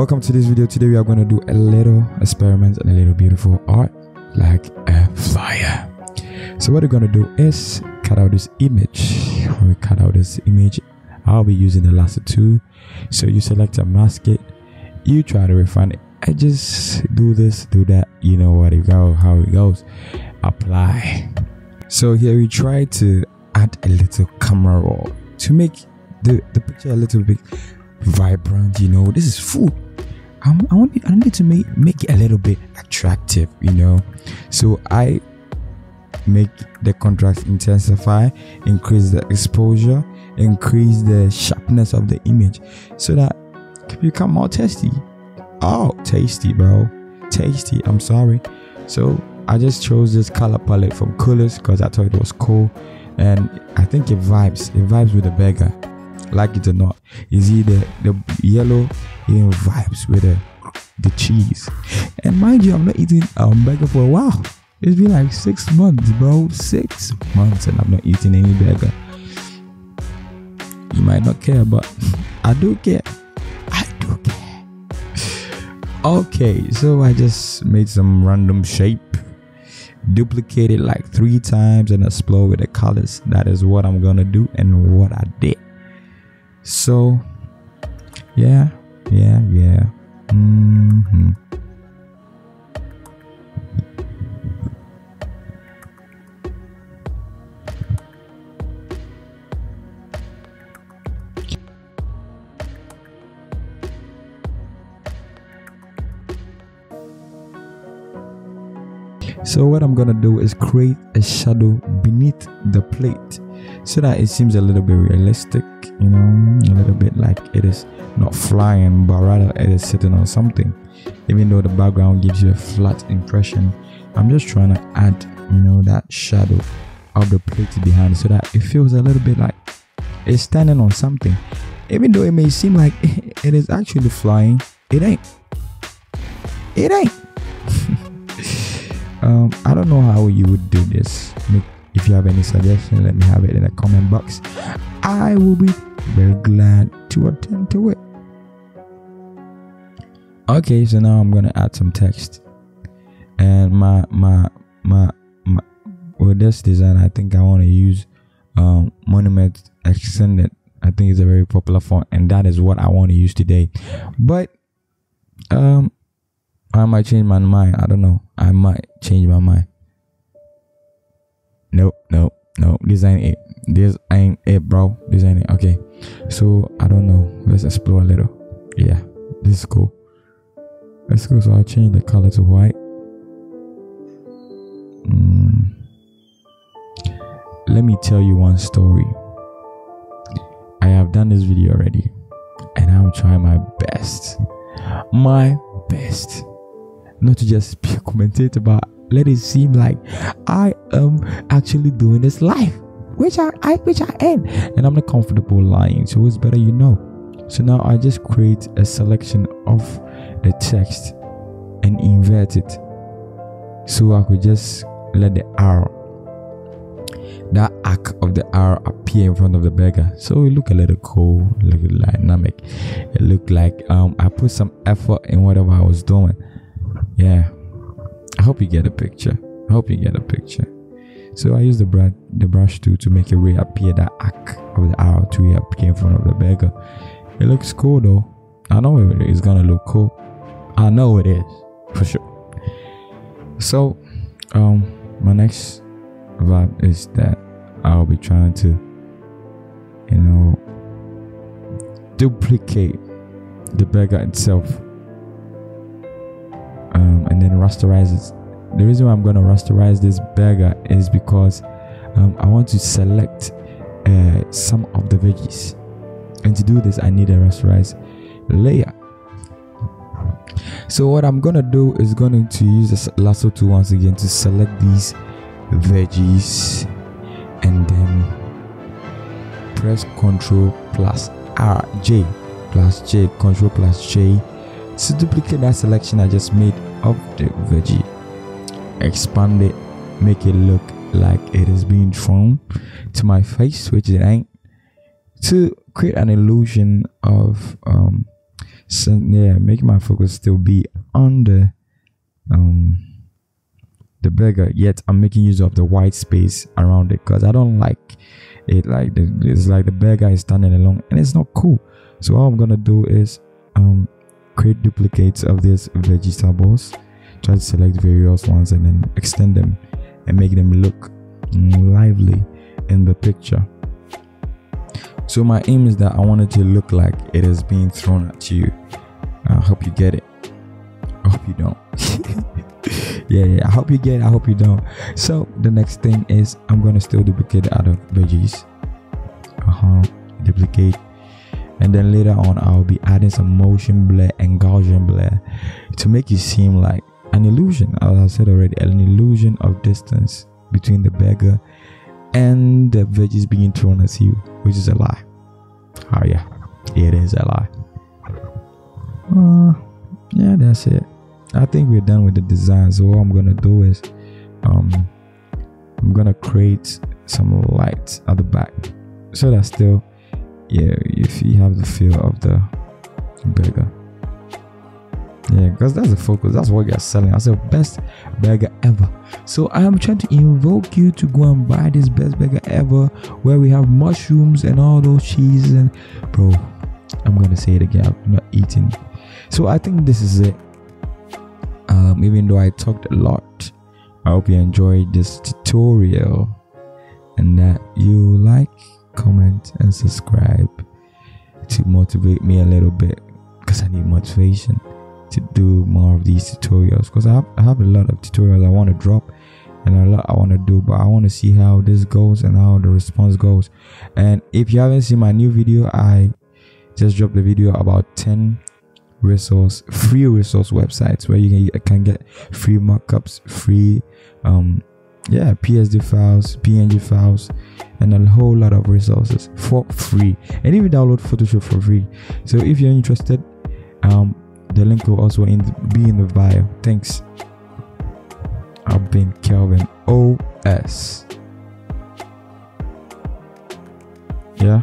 Welcome to this video. Today we are going to do a little experiment and a little beautiful art like a flyer. So what we're going to do is cut out this image. When we cut out this image, I'll be using the lasso tool. So you select a mask it, you try to refine it. I just do this, do that, you know what it go, how it goes. Apply. So here we try to add a little camera roll to make the picture a little bit vibrant. You know, this is food. I need to make it a little bit attractive, you know. So I make the contrast intensify, increase the exposure, increase the sharpness of the image so that it become more tasty. Oh, tasty, bro, tasty. I'm sorry. So I just chose this color palette from Colors because I thought it was cool, and I think it vibes with the burger, like it or not. You see the yellow, it vibes with the cheese. And mind you, I'm not eating burger for a while. It's been like 6 months, bro. 6 months and I'm not eating any burger. You might not care, but I do care. I do care. Okay, so I just made some random shape, duplicate it like 3 times and explore with the colors. That is what I'm gonna do and what I did. So yeah. So what I'm gonna do is create a shadow beneath the plate so that it seems a little bit realistic, you know, a little bit like it is not flying but rather it is sitting on something. Even though the background gives you a flat impression, I'm just trying to add, you know, that shadow of the plate behind so that it feels a little bit like it's standing on something. Even though it may seem like it is actually flying, it ain't. I don't know how you would do this. If you have any suggestion, let me have it in the comment box. I will be very glad to attend to it. Okay, so now I'm gonna add some text, and my with this design, I think I want to use Monument Extended. I think it's a very popular font, and that is what I want to use today. But I might change my mind. I don't know. I might change my mind. Nope. This ain't it. This ain't it, bro. This ain't it. Okay. So I don't know. Let's explore a little. Yeah, this is cool. Let's go. So I'll change the color to white. Let me tell you one story. I have done this video already, and I'm trying my best. Not to just be a commentator, but let it seem like I am actually doing this live, which I am, and I'm not comfortable lying, so it's better you know. So now I just create a selection of the text and invert it, so I could just let the arrow, that arc of the arrow, appear in front of the burger, so it look a little cool, look dynamic. It looked like I put some effort in whatever I was doing. Yeah, I hope you get a picture. So I use the brush tool to make it reappear, that arc of the arrow to reappear in front of the burger. It looks cool though. I know it is gonna look cool. I know it is for sure. So my next vibe is that I'll be trying to, you know, duplicate the burger itself, and then rasterize it. The reason why I'm going to rasterize this burger is because I want to select some of the veggies, and to do this I need a rasterized layer. So what I'm going to do is going to use this lasso tool once again to select these veggies, and then press Ctrl plus J, Ctrl plus J to duplicate that selection I just made of the veggie. Expand it, make it look like it is being thrown to my face, which it ain't, to create an illusion of So yeah, making my focus still be on the burger, yet I'm making use of the white space around it because I don't like it. Like it's like the burger is standing alone and it's not cool. So all I'm gonna do is create duplicates of these vegetables, try to select various ones and then extend them and make them look lively in the picture. So my aim is that I want it to look like it is being thrown at you. I hope you get it. I hope you don't. yeah, I hope you get it. I hope you don't. So the next thing is I'm gonna still duplicate the other veggies. Duplicate, and then later on I'll be adding some motion blur and Gaussian blur to make it seem like an illusion. As I said already, an illusion of distance between the burger and the veggies being thrown at you, which is a lie. Oh yeah, it is a lie. Yeah, that's it. I think we're done with the design. So what I'm gonna do is I'm gonna create some lights at the back so that still, yeah, if you have the feel of the burger. Yeah, because that's the focus. That's what you're selling. That's the best burger ever. So I am trying to invoke you to go and buy this best burger ever, where we have mushrooms and all those cheeses. And bro, I'm gonna say it again, I'm not eating. So I think this is it. Even though I talked a lot, I hope you enjoyed this tutorial and that you like, comment and subscribe to motivate me a little bit, because I need motivation to do more of these tutorials, because I have a lot of tutorials I want to drop and a lot I want to do, but I want to see how this goes and how the response goes. And if you haven't seen my new video, I just dropped a video about 10 free resource websites where you can get free markups, free PSD files, PNG files, and a whole lot of resources for free, and even download Photoshop for free. So if you're interested, the link will also be in the bio. Thanks. I've been Kelvin OS. Yeah.